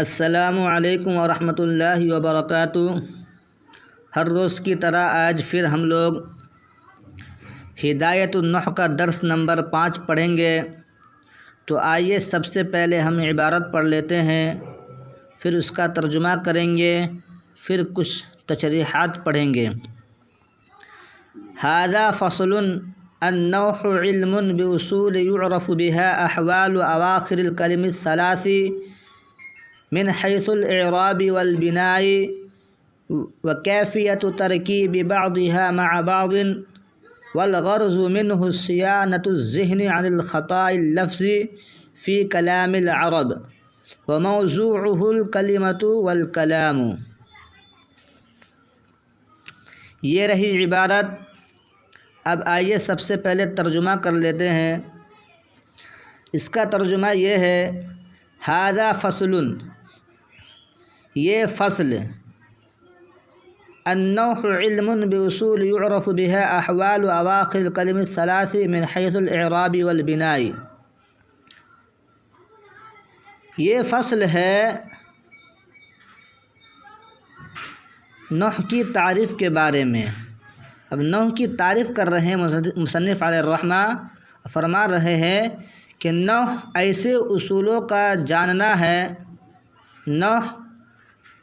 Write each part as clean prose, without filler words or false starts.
السلام علیکم ورحمۃ اللہ وبرکاتہ۔ ہر روز کی طرح آج پھر ہم لوگ ہدایت النحو کا درس نمبر 5 پڑھیں گے۔ تو آئیے سب سے پہلے ہم عبارت پڑھ لیتے ہیں، پھر اس کا ترجمہ کریں گے، پھر کچھ تشریحات پڑھیں گے۔ ھذا فصل النحو علم باصول يعرف بها احوال اواخر الكلم الثلاث من حيث الاعراب والبناء وكيفية تركيب بعضها مع بعض، والغرض منه صيانة الذهن عن الخطأ اللفظي في كلام العرب، وموضوعه الكلمة والكلام۔ یہ رہی عبارت۔ اب آئیے سب سے پہلے ترجمہ کر لیتے ہیں۔ اس کا ترجمہ یہ ہے، ھذا فصل، یہ فصل، النحو علم باصول يعرف بها احوال اواخر الكلم الثلاث من حيث الاعراب والبناء۔ یہ فصل ہے نحو کی تعریف کے بارے میں۔ اب نحو کی تعریف کر رہے ہیں مصنف علیہ الرحمہ، فرما رہے ہیں کہ نحو ایسے اصولوں کا جاننا ہے، نحو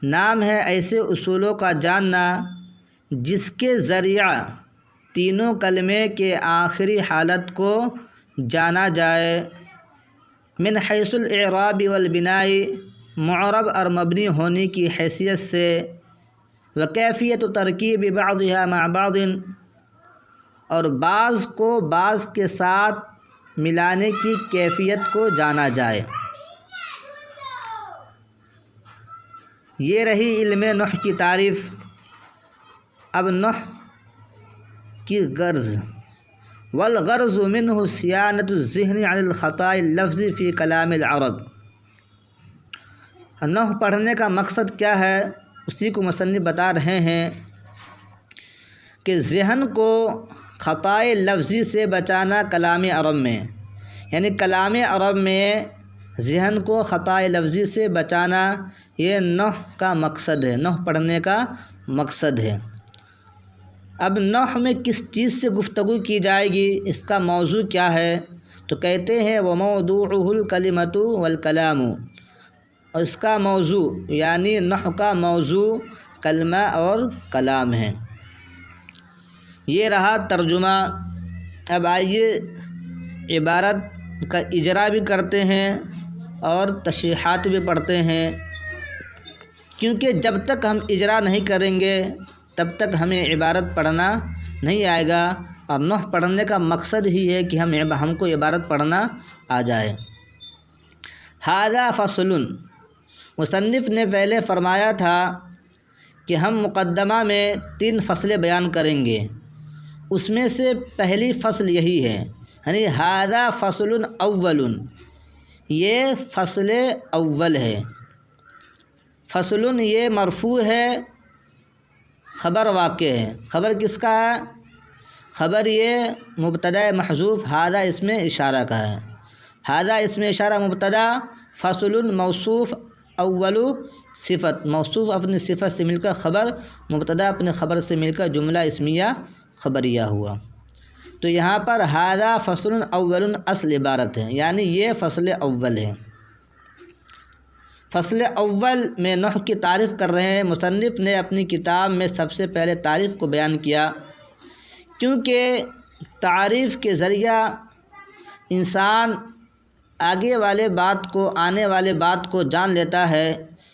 نام ہے ایسے اصولوں کا جاننا جس کے ذریعہ تینوں کلمے کے آخری حالت کو جانا جائے، من حیث الاعراب والبناء، معرب اور مبنی ہونے کی حیثیت سے، وکیفیت ترکیب بعضها مع بعض، اور بعض کو بعض کے ساتھ ملانے کی کیفیت کو جانا جائے۔ یہ رہی علم نحو کی تعریف۔ اب نحو کی غرض، والغرض منه صيانة الذهن عن الخطأ اللفظي في كلام العرب۔ نحو پڑھنے کا مقصد کیا ہے، اسی کو مصنف بتا رہے ہیں کہ ذہن کو خطائے لفظی سے بچانا کلام عرب میں، یعنی کلام عرب میں ذہن کو خطائے لفظی سے بچانا، یہ نحو کا مقصد ہے، نحو پڑھنے کا مقصد ہے۔ اب نحو میں کس چیز سے گفتگو کی جائے گی، اس کا موضوع کیا ہے، تو کہتے ہیں وموضوعه الکلمۃ والکلام، اور اس کا موضوع یعنی نحو کا موضوع کلمہ اور کلام ہے۔ یہ رہا ترجمہ۔ اب آئیے عبارت کا اجرا بھی کرتے ہیں اور تشریحات بھی پڑھتے ہیں، کیونکہ جب تک ہم اجرا نہیں کریں گے تب تک ہمیں عبارت پڑھنا نہیں آئے گا، اور نحو پڑھنے کا مقصد ہی ہے کہ ہم کو عبارت پڑھنا آ جائے۔ ھذا فصل، مصنف نے پہلے فرمایا تھا کہ ہم مقدمہ میں 3 فصلیں بیان کریں گے، اس میں سے پہلی فصل یہی ہے، یعنی ھذا فصل اول، یہ فصل اول ہے۔ فصل یہ مرفوع ہے، خبر واقع ہے۔ خبر کس کا ہے؟ خبر یہ مبتدا محذوف ھذا اسم اشارہ کا ہے۔ ھذا اسم اشارہ مبتدا، فصل موصوف، اول صفت، موصوف اپنی صفت سے مل کر خبر، مبتدا اپنے خبر سے مل کر جملہ اسمیہ خبریہ ہوا۔ تو یہاں پر ھذا فصل اول اصل عبارت ہے، یعنی یہ فصل اول ہے۔ فصل اول میں نحو کی تعریف کر رہے ہیں۔ مصنف نے اپنی کتاب میں سب سے پہلے تعریف کو بیان کیا، کیونکہ تعریف کے ذریعہ انسان آگے والے بات کو، آنے والے بات کو جان لیتا ہے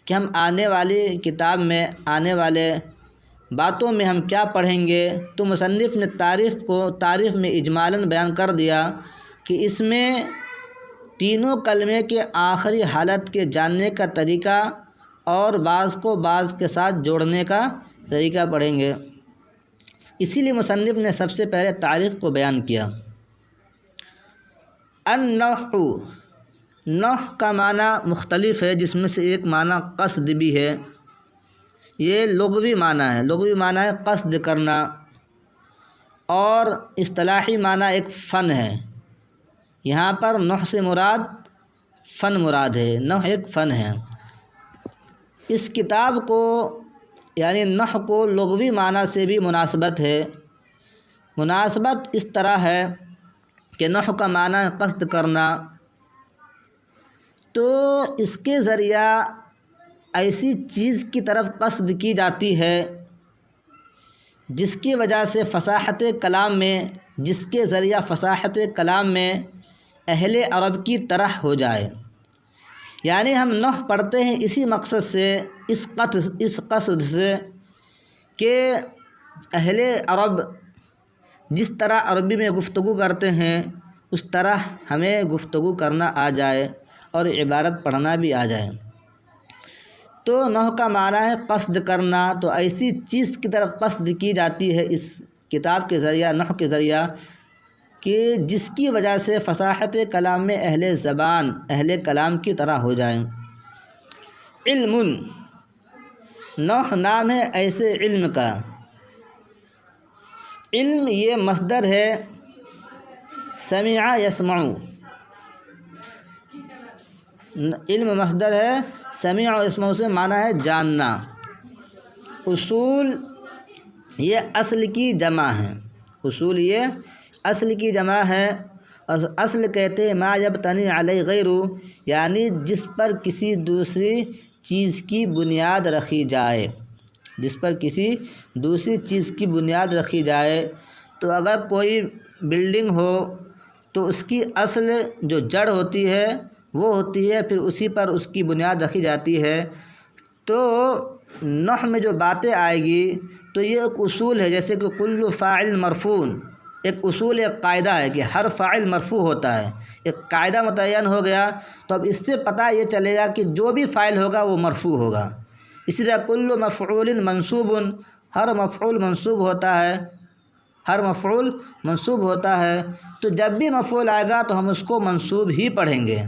کہ ہم آنے والی کتاب میں، آنے والے باتوں میں ہم کیا پڑھیں گے۔ تو مصنف نے تعریف میں اجمالاً بیان کر دیا کہ اس میں تینوں کلمے کے آخری حالت کے جاننے کا طریقہ اور بعض کو بعض کے ساتھ جوڑنے کا طریقہ پڑھیں گے۔ اسی لیے مصنف نے سب سے پہلے تعریف کو بیان کیا۔ النحو، نحو کا معنی مختلف ہے، جس میں سے ایک معنی قصد بھی ہے۔ یہ لغوی معنی ہے، لغوی معنی ہے قصد کرنا، اور اصطلاحی معنی ایک فن ہے۔ یہاں پر نحو سے مراد فن مراد ہے، نحو ایک فن ہے۔ اس کتاب کو یعنی نحو کو لغوی معنی سے بھی مناسبت ہے۔ مناسبت اس طرح ہے کہ نحو کا معنی قصد کرنا، تو اس کے ذریعہ ایسی چیز کی طرف قصد کی جاتی ہے جس کی وجہ سے فصاحت کلام میں، جس کے ذریعہ فصاحت کلام میں اہل عرب کی طرح ہو جائے۔ یعنی ہم نحو پڑھتے ہیں اسی مقصد سے، اس قصد سے کہ اہل عرب جس طرح عربی میں گفتگو کرتے ہیں اس طرح ہمیں گفتگو کرنا آ جائے اور عبارت پڑھنا بھی آ جائے۔ تو نحو کا معنی ہے قصد کرنا، تو ایسی چیز کی طرف قصد کی جاتی ہے اس کتاب کے ذریعہ، نحو کے ذریعہ، کہ جس کی وجہ سے فصاحت کلام میں اہل زبان، اہل کلام کی طرح ہو جائیں۔ علم، نحو نام ہے ایسے علم کا۔ علم یہ مصدر ہے سمع یسمع، علم مصدر ہے سمع و یسمع سے معنی ہے جاننا۔ اصول یہ اصل کی جمع ہے، اصول یہ اصل کی جمع ہے۔ اصل کہتے ہیں ما یبتنی علیہ غیر، یعنی جس پر کسی دوسری چیز کی بنیاد رکھی جائے، جس پر کسی دوسری چیز کی بنیاد رکھی جائے۔ تو اگر کوئی بلڈنگ ہو تو اس کی اصل جو جڑ ہوتی ہے وہ ہوتی ہے، پھر اسی پر اس کی بنیاد رکھی جاتی ہے۔ تو نحو میں جو باتیں آئے گی تو یہ ایک اصول ہے، جیسے کہ کل فاعل مرفوع، ایک اصول، ایک قاعدہ ہے کہ ہر فاعل مرفوع ہوتا ہے، ایک قاعدہ متعین ہو گیا۔ تو اب اس سے پتہ یہ چلے گا کہ جو بھی فاعل ہوگا وہ مرفوع ہوگا۔ اسی طرح کل مفعول منصوب، ہر مفعول منصوب ہوتا ہے، ہر مفعول منصوب ہوتا ہے۔ تو جب بھی مفعول آئے گا تو ہم اس کو منصوب ہی پڑھیں گے۔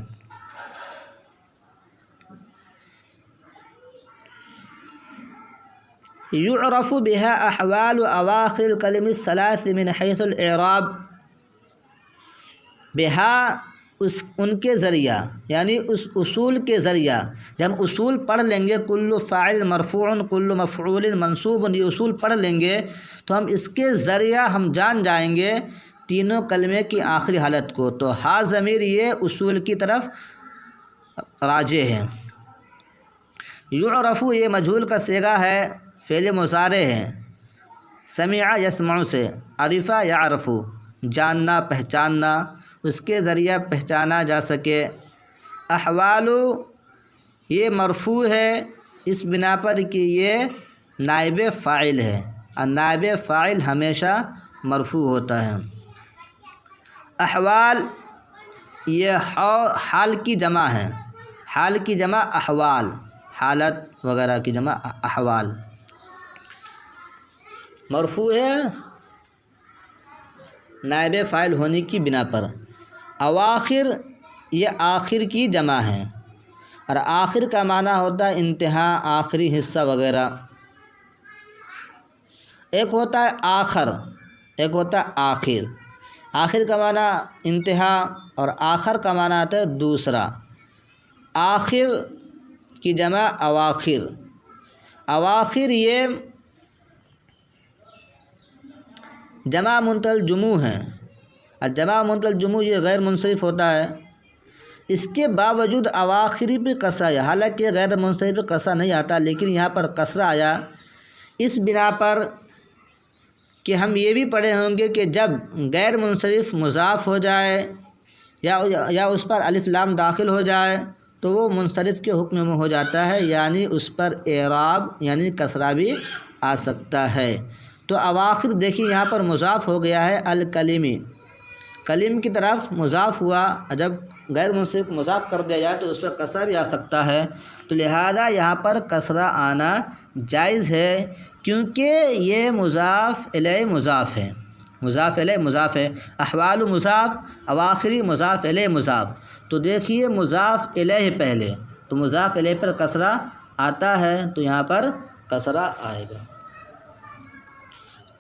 یعرف بها احوال اواخر الکلم الثلاث من حیث الاعراب، بها ان کے ذریعہ، یعنی اس اصول کے ذریعہ، جب ہم اصول پڑھ لیں گے، کل فاعل مرفوع، کل مفعول منصوب، یہ اصول پڑھ لیں گے تو ہم اس کے ذریعہ ہم جان جائیں گے تینوں کلمے کی آخری حالت کو۔ تو ہا ضمیر یہ اصول کی طرف راجع ہے۔ یعرف یہ مجہول کا صیغہ ہے، فعل مضارع ہے، سمع یسمع سے، عرفہ یعرف، جاننا، پہچاننا، اس کے ذریعہ پہچانا جا سکے۔ احوال یہ مرفوع ہے اس بنا پر کہ یہ نائب فاعل ہے، اور نائب فاعل ہمیشہ مرفوع ہوتا ہے۔ احوال یہ حال کی جمع ہے، حال کی جمع احوال، حالت وغیرہ کی جمع احوال، مرفوع ہے نائب فاعل ہونے کی بنا پر۔ اواخر یہ آخر کی جمع ہے، اور آخر کا معنی ہوتا ہے انتہا، آخری حصہ وغیرہ۔ ایک ہوتا ہے آخر، ایک ہوتا ہے آخر۔ آخر کا معنی انتہا اور آخر کا معنی آتا ہے دوسرا۔ آخر کی جمع اواخر۔ اواخر یہ جمع منتہی الجموع ہے، اور جمع منتہی الجموع یہ غیر منصرف ہوتا ہے۔ اس کے باوجود اواخری پہ کسرہ ہے، حالانکہ غیر منصرف پہ کسرہ نہیں آتا، لیکن یہاں پر کسرہ آیا اس بنا پر کہ ہم یہ بھی پڑھے ہوں گے کہ جب غیر منصرف مضاف ہو جائے یا اس پر الف لام داخل ہو جائے تو وہ منصرف کے حکم میں ہو جاتا ہے، یعنی اس پر اعراب یعنی کسرہ بھی آ سکتا ہے۔ تو اواخر دیکھیے یہاں پر مضاف ہو گیا ہے الکلمی، کلم کی طرف مضاف ہوا، جب غیر منصرف مضاف کر دیا جائے تو اس پر کسرہ بھی آ سکتا ہے، تو لہذا یہاں پر کسرہ آنا جائز ہے، کیونکہ یہ مضاف الیہ مضاف ہے، مضاف الیہ مضاف ہے۔ احوال مضاف، اواخری مضاف الیہ مضاف۔ تو دیکھیے مضاف الیہ پہلے، تو مضاف الیہ پر کسرہ آتا ہے، تو یہاں پر کسرہ آئے گا۔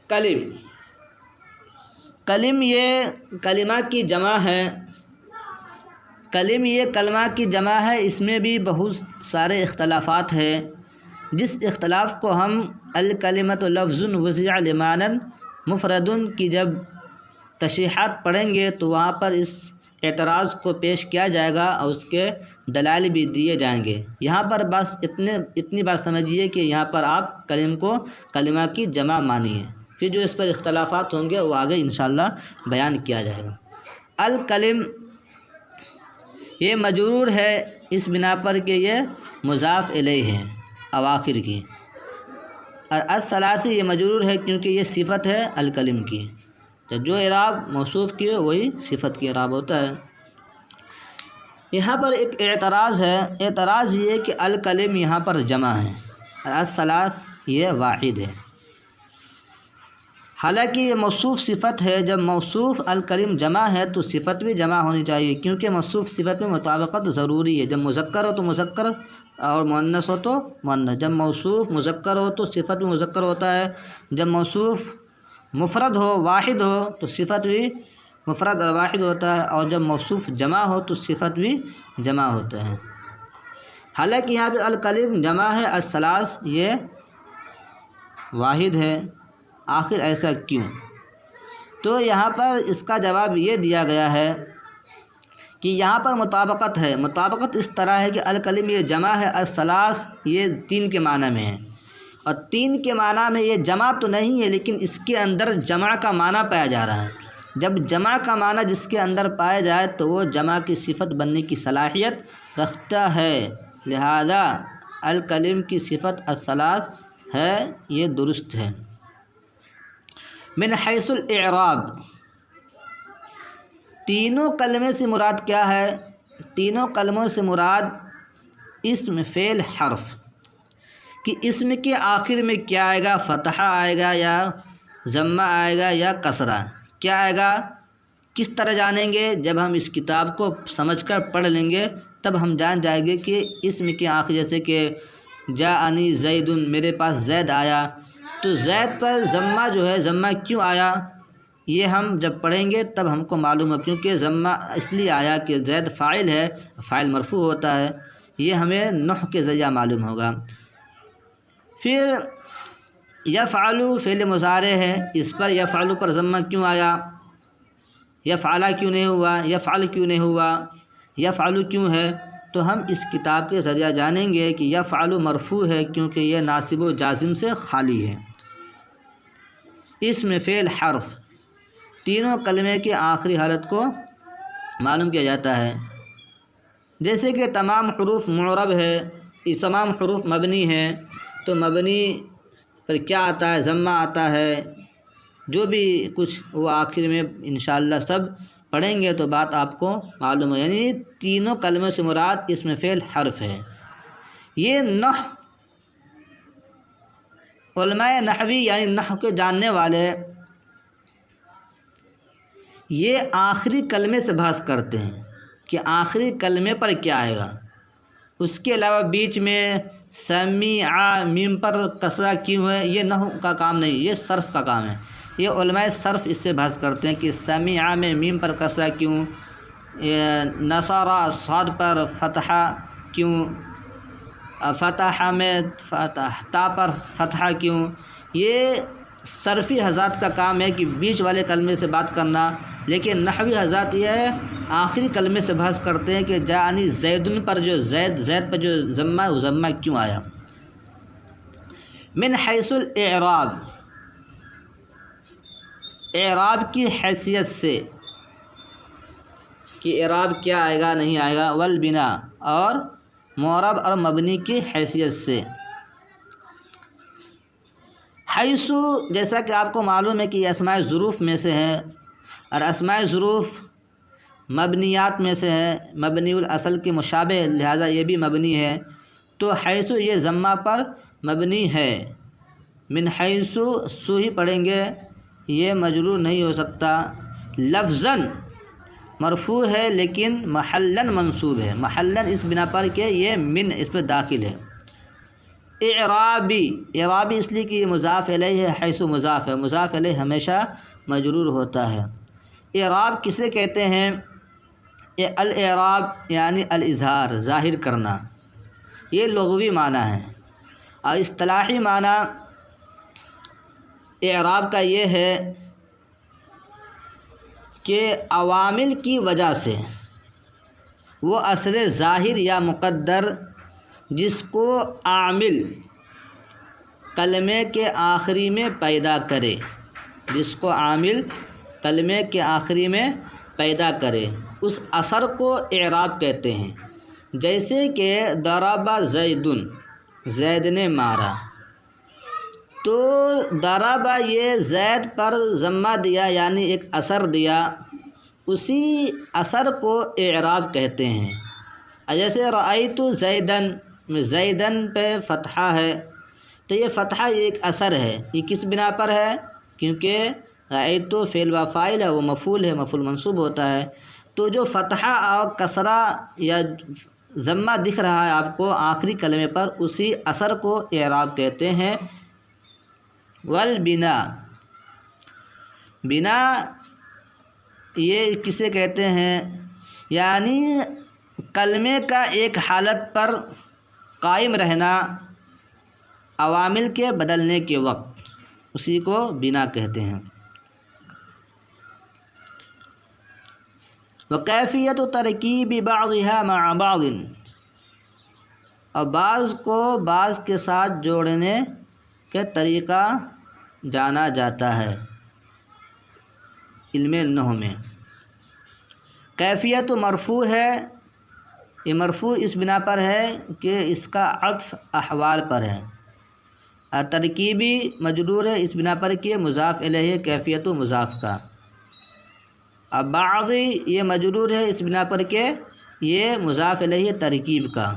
کلم، کلم یہ کلمہ کی جمع ہے، کلم یہ کلمہ کی جمع ہے، اس میں بھی بہت سارے اختلافات ہیں۔ جس اختلاف کو ہم الکلمۃ لفظ وضع لمعنی مفرد کی جب تشریحات پڑھیں گے تو وہاں پر اس اعتراض کو پیش کیا جائے گا اور اس کے دلائل بھی دیے جائیں گے۔ یہاں پر بس اتنی بات سمجھیے کہ یہاں پر آپ کلم کو کلمہ کی جمع مانیے، پھر جو اس پر اختلافات ہوں گے وہ آگے انشاءاللہ بیان کیا جائے گا۔ الکلم یہ مجرور ہے اس بنا پر کہ یہ مضاف الیہ ہے اواخر کی، اور الثلاثی یہ مجرور ہے کیونکہ یہ صفت ہے الکلم کی، تو جو اعراب موصوف کی ہے وہی صفت کی اعراب ہوتا ہے۔ یہاں پر ایک اعتراض ہے، اعتراض یہ کہ الکلم یہاں پر جمع ہے اور الثلاث یہ واحد ہے، حالانکہ یہ موصوف صفت ہے۔ جب موصوف الکلم جمع ہے تو صفت بھی جمع ہونی چاہیے، کیونکہ موصوف صفت میں مطابقت ضروری ہے۔ جب مذکر ہو تو مذکر اور مؤنث ہو تو مؤنث، جب موصوف مذکر ہو تو صفت بھی مذکر ہوتا ہے، جب موصوف مفرد ہو واحد ہو تو صفت بھی مفرد اور واحد ہوتا ہے، اور جب موصوف جمع ہو تو صفت بھی جمع ہوتا ہے۔ حالانکہ یہاں پہ الکلم جمع ہے، الثلاث یہ واحد ہے، آخر ایسا کیوں؟ تو یہاں پر اس کا جواب یہ دیا گیا ہے کہ یہاں پر مطابقت ہے۔ مطابقت اس طرح ہے کہ الکلم یہ جمع ہے، الثلاث یہ تین کے معنی میں ہے، اور تین کے معنی میں یہ جمع تو نہیں ہے لیکن اس کے اندر جمع کا معنی پایا جا رہا ہے۔ جب جمع کا معنی جس کے اندر پایا جائے تو وہ جمع کی صفت بننے کی صلاحیت رکھتا ہے، لہذا الکلم کی صفت الثلاث ہے، یہ درست ہے۔ من حیث الاعراب، تینوں کلمے سے مراد کیا ہے؟ تینوں کلموں سے مراد اسم فعل حرف، کہ اسم کے آخر میں کیا آئے گا؟ فتحہ آئے گا یا ضمہ آئے گا یا کسرہ؟ کیا آئے گا؟ کس طرح جانیں گے؟ جب ہم اس کتاب کو سمجھ کر پڑھ لیں گے تب ہم جان جائیں گے کہ اسم کے آخر، جیسے کہ جاءنی زید، میرے پاس زید آیا، تو زید پر ضمہ جو ہے، ضمہ کیوں آیا یہ ہم جب پڑھیں گے تب ہم کو معلوم ہے، کیونکہ ضمہ اس لیے آیا کہ زید فاعل ہے، فاعل مرفوع ہوتا ہے، یہ ہمیں نحو کے ذریعہ معلوم ہوگا۔ پھر یفعل فعل مضارع ہے، اس پر یفعل پر ضمہ کیوں آیا؟ یفعل کیوں نہیں ہوا؟ یفعل کیوں نہیں ہوا؟ یفعل کیوں ہے؟ تو ہم اس کتاب کے ذریعہ جانیں گے کہ یفعل مرفوع ہے کیونکہ یہ ناصب و جازم سے خالی ہے۔ اسم فعل حرف تینوں کلمے کی آخری حالت کو معلوم کیا جاتا ہے، جیسے کہ تمام حروف معرب ہے، یہ تمام حروف مبنی ہیں، تو مبنی پر کیا آتا ہے؟ ضمہ آتا ہے، جو بھی کچھ وہ آخر میں انشاءاللہ سب پڑھیں گے تو بات آپ کو معلوم ہے۔ یعنی تینوں کلموں سے مراد اسم فعل حرف ہے۔ یہ نحو، علماء نحوی یعنی نحو کے جاننے والے یہ آخری کلمے سے بحث کرتے ہیں کہ آخری کلمے پر کیا آئے گا، اس کے علاوہ بیچ میں سمیع میم پر کسرہ کیوں ہے، یہ نحو کا کام نہیں، یہ صرف کا کام ہے۔ یہ علماء صرف اس سے بحث کرتے ہیں کہ سمیع میں میم پر کسرہ کیوں، نصارہ صاد پر فتحہ کیوں، فتح میں تا پر فتحہ کیوں۔ یہ صرفی حضرات کا کام ہے کہ بیچ والے کلمے سے بات کرنا، لیکن نحوی حضرات یہ آخری کلمے سے بحث کرتے ہیں کہ جاءنی زیدن پر جو زید پر جو ضمہ ہے وہ ضمہ کیوں آیا۔ من حیث الاعراب، اعراب کی حیثیت سے کہ اعراب کیا آئے گا نہیں آئے گا، والبنا اور معرب اور مبنی کی حیثیت سے۔ حیث جیسا کہ آپ کو معلوم ہے کہ یہ اسماء ظروف میں سے ہے، اور اسماء ظروف مبنیات میں سے ہے، مبنی الاصل کے مشابہ، لہذا یہ بھی مبنی ہے، تو حیث یہ ضمہ پر مبنی ہے۔ من حیث سو ہی پڑھیں گے، یہ مجرور نہیں ہو سکتا۔ لفظاً مرفوع ہے لیکن محلاً منصوب ہے، محلاً اس بنا پر کہ یہ من اس پہ داخل ہے۔ اعرابی، اعرابی اس لیے کہ یہ مضاف الیہ ہے، حیث مضاف ہے، مضاف الیہ ہمیشہ مجرور ہوتا ہے۔ اعراب کسے کہتے ہیں؟ الاعراب یعنی الاظہار، ظاہر کرنا، یہ لغوی معنی ہے۔ اور اصطلاحی معنی اعراب کا یہ ہے کہ عوامل کی وجہ سے وہ اثر ظاہر یا مقدر جس کو عامل کلمے کے آخری میں پیدا کرے، جس کو عامل کلمے کے آخری میں پیدا کرے، اس اثر کو اعراب کہتے ہیں۔ جیسے کہ ضرب زید، زید نے مارا، تو ضرب یہ زید پر ضمہ دیا یعنی ایک اثر دیا، اسی اثر کو اعراب کہتے ہیں۔ جیسے رأیت زیدن، زیدن پہ فتحہ ہے، تو یہ فتحہ یہ ایک اثر ہے، یہ کس بنا پر ہے؟ کیونکہ رأیت فعل و فاعل ہے، وہ مفعول ہے، مفعول منصوب ہوتا ہے، تو جو فتحہ اور کسرہ یا ضمہ دکھ رہا ہے آپ کو آخری کلمے پر، اسی اثر کو اعراب کہتے ہیں۔ والبنا، بنا یہ کسے کہتے ہیں؟ یعنی کلمے کا ایک حالت پر قائم رہنا عوامل کے بدلنے کے وقت، اسی کو بنا کہتے ہیں۔ وکیفیت ترکیب بعضها مع بعض، اور بعض کو بعض کے ساتھ جوڑنے کے طریقہ جانا جاتا ہے علم نحو میں۔ کیفیت مرفوع ہے، یہ مرفوع اس بنا پر ہے کہ اس کا عطف احوال پر ہے، اور ترکیبی مجرور ہے اس بنا پر کہ مضاف الیہ کیفیت و مضاف کا، اور بعض یہ مجرور ہے اس بنا پر کہ یہ مضاف الیہ ترکیب کا،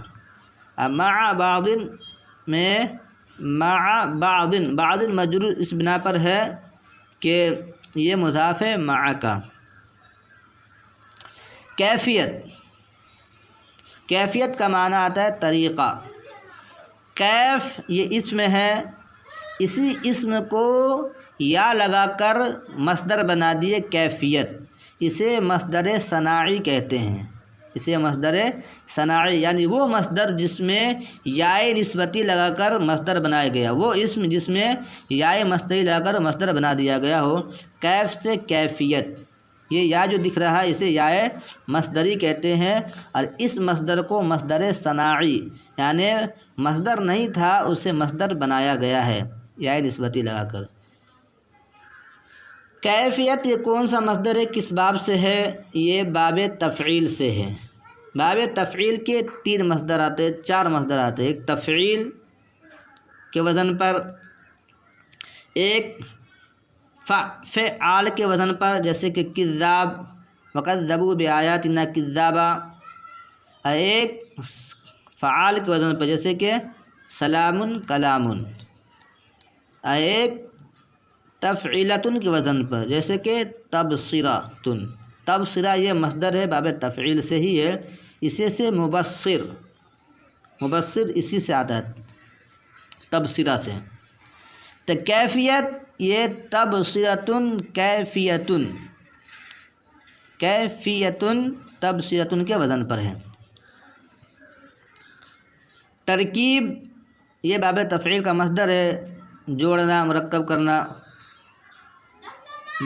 اور مع بعض میں مع بعض، بعض مجرور اس بنا پر ہے کہ یہ مضاف ہے مع کا۔ کیفیت، کیفیت کا معنی آتا ہے طریقہ۔ کیف یہ اسم ہے، اسی اسم کو یا لگا کر مصدر بنا دیے کیفیت، اسے مصدر صناعی کہتے ہیں، اسے مصدر صناعی یعنی وہ مصدر جس میں یائے نسبتی لگا کر مصدر بنایا گیا، وہ اسم جس میں یائے مصدری لگا کر مصدر بنا دیا گیا ہو۔ کیف سے کیفیت، یہ یا جو دکھ رہا ہے اسے یائے مصدری کہتے ہیں، اور اس مصدر کو مصدر صناعی یعنی مصدر نہیں تھا اسے مصدر بنایا گیا ہے یائے نسبتی لگا کر۔ کیفیت یہ کون سا مصدر ہے، کس باب سے ہے؟ یہ باب تفعیل سے ہے۔ باب تفعیل کے 3 مصدر آتے ہیں، 4 مصدر آتے ہیں، ایک تفعیل کے وزن پر، ایک فعال کے وزن پر جیسے کہ کذاب، وکذبوا بآیاتنا کذابا، اور ایک فعال کے وزن پر جیسے کہ سلام کلام، اور ایک تفعیلتن کے وزن پر جیسے کہ تبصرۃن۔ تبصرہ یہ مصدر ہے باب تفعیل سے ہی ہے، اسی سے مبصر، مبصر اسی سے آتا ہے تبصرہ سے۔ تو کیفیت یہ تبصرۃن کیفیتن، کیفیتن تبصرۃن کے وزن پر ہے۔ ترکیب یہ باب تفعیل کا مصدر ہے، جوڑنا، مرکب کرنا۔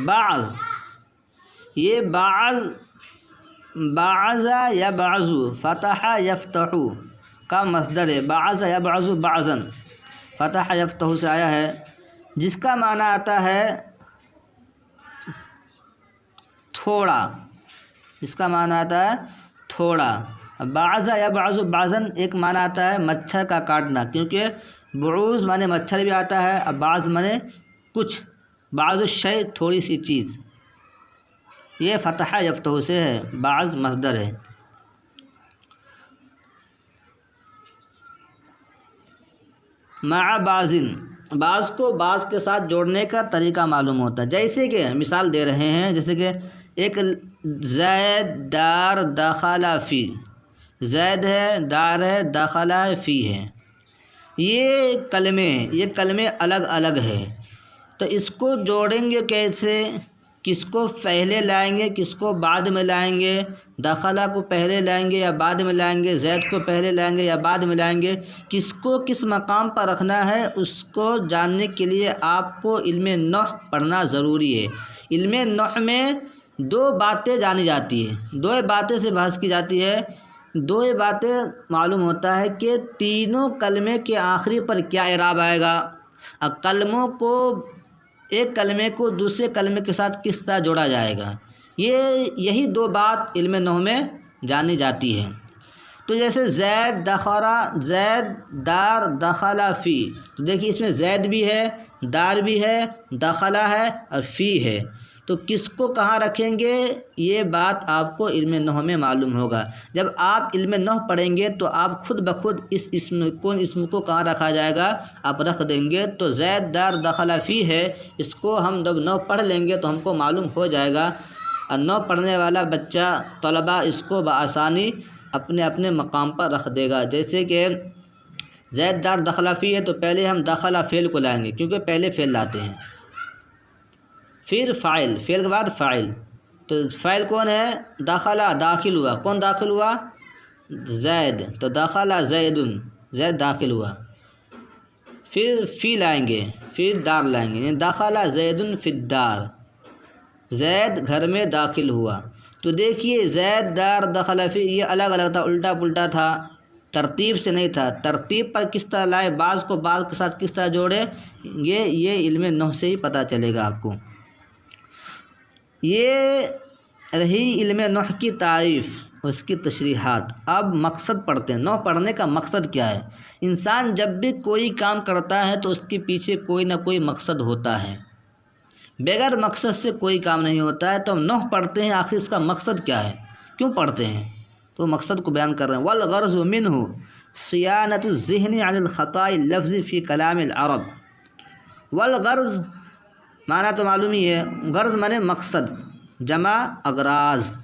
بعض یہ بعض، بعض یا بعضو فتح یفتح کا مصدر ہے، بعض یا بعض بعضا فتح یفتح سے آیا ہے، جس کا معنی آتا ہے تھوڑا، جس کا معنی آتا ہے تھوڑا۔ بعض یا بعض بعضا ایک معنی آتا ہے مچھر کا کاٹنا، کیونکہ بعوض معنی مچھر بھی آتا ہے، اور بعض معنی کچھ، بعض الشیء تھوڑی سی چیز، یہ فتح یفتح سے ہے، بعض مصدر ہے۔ مع بعض، بعض کو بعض کے ساتھ جوڑنے کا طریقہ معلوم ہوتا ہے، جیسے کہ مثال دے رہے ہیں، جیسے کہ ایک زید دار دخل فی، زید ہے، دار ہے، دخل فی ہے، یہ کلمے ہیں، یہ کلمے الگ الگ ہیں، تو اس کو جوڑیں گے کیسے؟ کس کو پہلے لائیں گے کس کو بعد میں لائیں گے، دخلہ کو پہلے لائیں گے یا بعد میں لائیں گے، زید کو پہلے لائیں گے یا بعد میں لائیں گے، کس کو کس مقام پر رکھنا ہے، اس کو جاننے کے لیے آپ کو علم نحو پڑھنا ضروری ہے۔ علم نحو میں دو باتیں جانی جاتی ہیں، دو باتیں سے بحث کی جاتی ہے، دو باتیں معلوم ہوتا ہے کہ تینوں کلمے کے آخری پر کیا اعراب آئے گا، اور کلموں کو ایک کلمے کو دوسرے کلمے کے ساتھ کس طرح جوڑا جائے گا، یہی دو بات علم نحو میں جانی جاتی ہے۔ تو جیسے زید دار دخلا فی، تو دیکھیے اس میں زید بھی ہے، دار بھی ہے، دخلا ہے اور فی ہے، تو کس کو کہاں رکھیں گے یہ بات آپ کو علم نحو میں معلوم ہوگا۔ جب آپ علم نحو پڑھیں گے تو آپ خود بخود اس اسم کو کہاں رکھا جائے گا آپ رکھ دیں گے۔ تو زید دار دخلا فی ہے، اس کو ہم جب نحو پڑھ لیں گے تو ہم کو معلوم ہو جائے گا، اور نحو پڑھنے والا بچہ طلبہ اس کو بآسانی اپنے اپنے مقام پر رکھ دے گا۔ جیسے کہ زید دار دخلا فی ہے تو پہلے ہم دخلا فعل کو لائیں گے کیونکہ پہلے فعل لاتے ہیں، پھر فاعل، فعل کے بعد فاعل، تو فاعل کون ہے، دخلا داخل ہوا، کون داخل ہوا، زید، تو دخلا زیدن، زید داخل ہوا، پھر فی لائیں گے، پھر دار لائیں گے، یعنی دخلا زیدن فی الدار، زید گھر میں داخل ہوا۔ تو دیکھیے زید دار دخلا فی یہ الگ الگ تھا، الٹا پلٹا تھا، ترتیب سے نہیں تھا، ترتیب پر کس طرح لائے، بعض کو بعض کے ساتھ کس طرح جوڑے، یہ علم نحو سے ہی پتہ چلے گا آپ کو۔ یہ رہی علم نحو کی تعریف، اس کی تشریحات۔ اب مقصد پڑھتے ہیں، نحو پڑھنے کا مقصد کیا ہے۔ انسان جب بھی کوئی کام کرتا ہے تو اس کے پیچھے کوئی نہ کوئی مقصد ہوتا ہے، بغیر مقصد سے کوئی کام نہیں ہوتا ہے۔ تو ہم نحو پڑھتے ہیں، آخر اس کا مقصد کیا ہے، کیوں پڑھتے ہیں، تو مقصد کو بیان کر رہے ہیں۔ والغرض منہ صیانۃ الذہن عن الخطاء اللفظی فی کلام العرب۔ والغرض معنی تو معلوم ہی ہے، غرض معنی مقصد، جمع اغراض،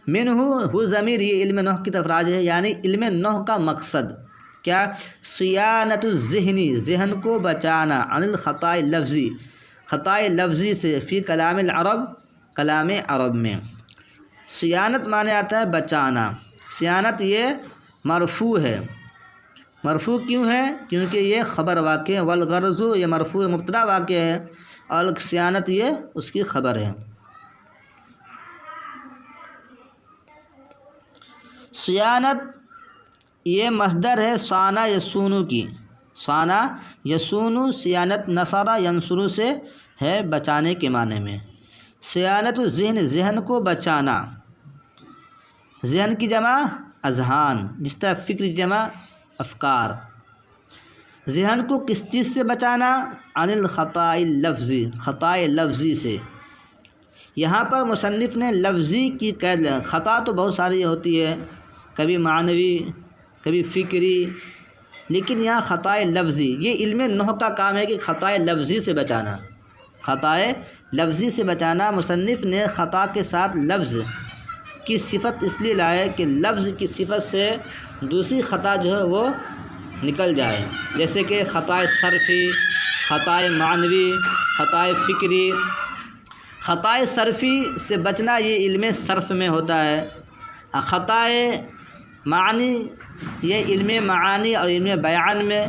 منہ ہو ضمیر یہ علم نحو کی طرف راجع ہے، یعنی علم نحو کا مقصد کیا، صیانۃ الذہنی ذہن کو بچانا، عن الخطاء لفظی خطائے لفظی سے، فی کلام العرب کلام عرب میں۔ صیانت معنی آتا ہے بچانا، صیانت یہ مرفوع ہے، مرفوع کیوں ہے، کیونکہ یہ خبر واقع ہے، والغرض یہ مرفوع مبتدا واقع ہے اور صیانت یہ اس کی خبر ہے۔ صیانت یہ مصدر ہے صانع یصونو کی، صانع یصونو، صیانت نصر ینصر سے ہے بچانے کے معنی میں۔ صیانت الذہن ذہن کو بچانا، ذہن کی جمع اذہان، جس طرح فکر کی جمع افکار۔ ذہن کو کس چیز سے بچانا، عن الخطاء اللفظی خطائے لفظی سے۔ یہاں پر مصنف نے لفظی کی قید لیا، خطا تو بہت ساری ہوتی ہے، کبھی معنوی کبھی فکری، لیکن یہاں خطائے لفظی، یہ علم نحو کا کام ہے کہ خطائے لفظی سے بچانا، خطائے لفظی سے بچانا۔ مصنف نے خطا کے ساتھ لفظ کی صفت اس لیے لائے کہ لفظ کی صفت سے دوسری خطا جو ہے وہ نکل جائے، جیسے کہ خطائے صرفی، خطائے معنوی، خطائے فکری۔ خطائے صرفی سے بچنا یہ علم صرف میں ہوتا ہے، خطائے معنی یہ علم معانی اور علم بیان میں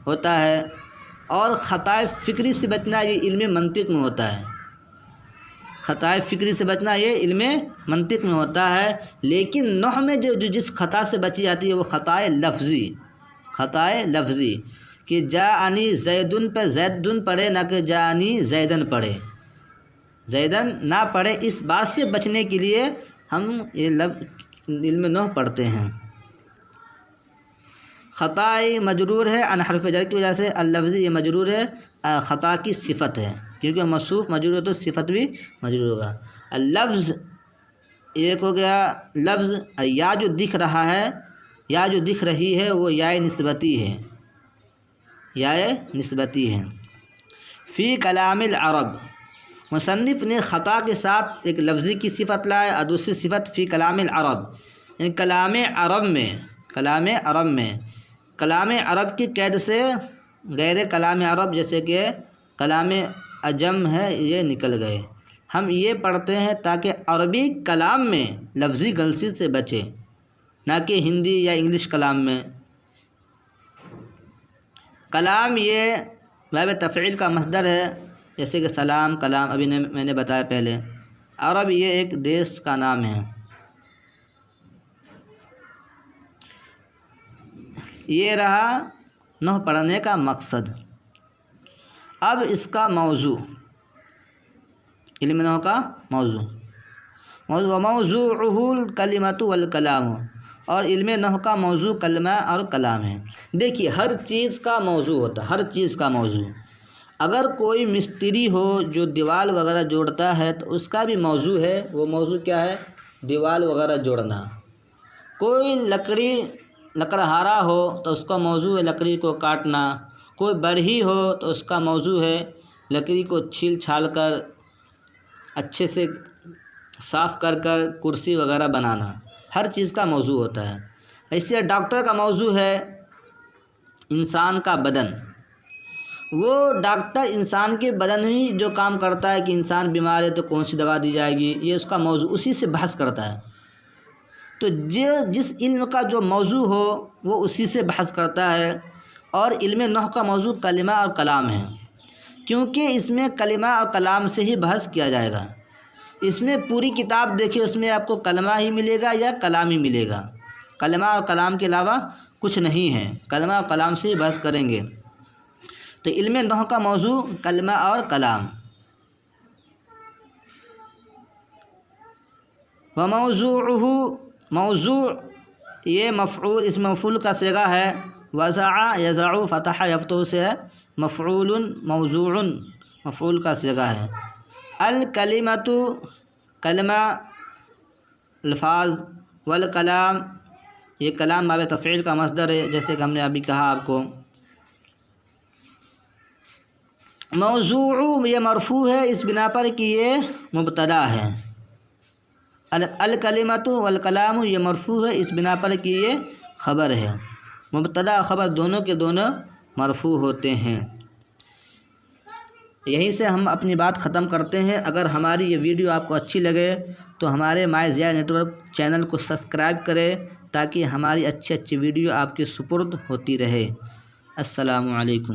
ہوتا ہے، اور خطائے فکری سے بچنا یہ علم منطق میں ہوتا ہے، خطائے فکری سے بچنا یہ علم منطق میں ہوتا ہے۔ لیکن نحو میں جو جس خطا سے بچی جاتی ہے وہ خطائے لفظی، خطائے لفظی، کہ جاءنی زیدن پہ زیدن پڑھے نہ کہ جاءنی زیدن پڑھے، زیدن نہ پڑھے، اس بات سے بچنے کے لیے ہم یہ علم نحو پڑھتے ہیں۔ خطائے مجرور ہے ان حرف جر کی وجہ سے، اللفظی یہ مجرور ہے، خطا کی صفت ہے، کیونکہ موصوف مجرور ہے تو صفت بھی مجرور ہوگا۔ اللفظ ایک ہو گیا لفظ، یا جو دکھ رہا ہے، یا جو دکھ رہی ہے وہ یا نسبتی ہے، یا نسبتی ہے۔ فی کلام العرب، مصنف نے خطا کے ساتھ ایک لفظی کی صفت لائے اور دوسری صفت فی کلام العرب، یعنی کلام عرب میں، کلام عرب میں، کلام عرب کی قید سے غیر کلام عرب جیسے کہ کلام عجم ہے یہ نکل گئے۔ ہم یہ پڑھتے ہیں تاکہ عربی کلام میں لفظی غلطی سے بچے، نہ کہ ہندی یا انگلش کلام میں۔ کلام یہ باب تفعیل کا مصدر ہے، جیسے کہ سلام کلام، ابھی میں نے بتایا پہلے۔ عرب یہ ایک دیش کا نام ہے۔ یہ رہا نحو پڑھنے کا مقصد۔ اب اس کا موضوع، علم نحو کا موضوع وموضوعہ الکلمۃ والکلام، اور علم نحو کا موضوع کلمہ اور کلام ہے۔ دیکھیے ہر چیز کا موضوع ہوتا ہے، ہر چیز کا موضوع۔ اگر کوئی مستری ہو جو دیوال وغیرہ جوڑتا ہے تو اس کا بھی موضوع ہے، وہ موضوع کیا ہے؟ دیوال وغیرہ جوڑنا۔ کوئی لکڑہارا ہو تو اس کا موضوع ہے لکڑی کو کاٹنا۔ کوئی بڑھئی ہو تو اس کا موضوع ہے لکڑی کو چھیل چھال کر اچھے سے صاف کر کرسی وغیرہ بنانا۔ ہر چیز کا موضوع ہوتا ہے۔ ایسے ڈاکٹر کا موضوع ہے انسان کا بدن۔ وہ ڈاکٹر انسان کے بدن ہی جو کام کرتا ہے کہ انسان بیمار ہے تو کون سی دوا دی جائے گی، یہ اس کا موضوع، اسی سے بحث کرتا ہے۔ تو جس علم کا جو موضوع ہو وہ اسی سے بحث کرتا ہے۔ اور علم نحو کا موضوع کلمہ اور کلام ہے، کیونکہ اس میں کلمہ اور کلام سے ہی بحث کیا جائے گا۔ اس میں پوری کتاب دیکھیں، اس میں آپ کو کلمہ ہی ملے گا یا کلام ہی ملے گا۔ کلمہ اور کلام کے علاوہ کچھ نہیں ہے، کلمہ اور کلام سے ہی بحث کریں گے۔ تو علم نحو کا موضوع کلمہ اور کلام۔ وموضوعہ، موضوع یہ مفعول، اس مفعول کا صیغہ ہے وضع یضع فتح یفتح سے ہے، مفعول موضوع مفعول کا صیغہ ہے۔ الکلمۃ کلمہ الفاظ، والکلام یہ کلام باب تفعیل کا مصدر ہے، جیسے کہ ہم نے ابھی کہا آپ کو۔ موضوع یہ مرفوع ہے اس بنا پر کہ یہ مبتدا ہے۔ الکلمۃ والکلام یہ مرفوع ہے اس بنا پر کہ یہ خبر ہے۔ مبتدا خبر دونوں کے دونوں مرفوع ہوتے ہیں۔ یہیں سے ہم اپنی بات ختم کرتے ہیں۔ اگر ہماری یہ ویڈیو آپ کو اچھی لگے تو ہمارے مائی ضیاء نیٹ ورک چینل کو سبسکرائب کریں تاکہ ہماری اچھی ویڈیو آپ کے سپرد ہوتی رہے۔ السلام علیکم۔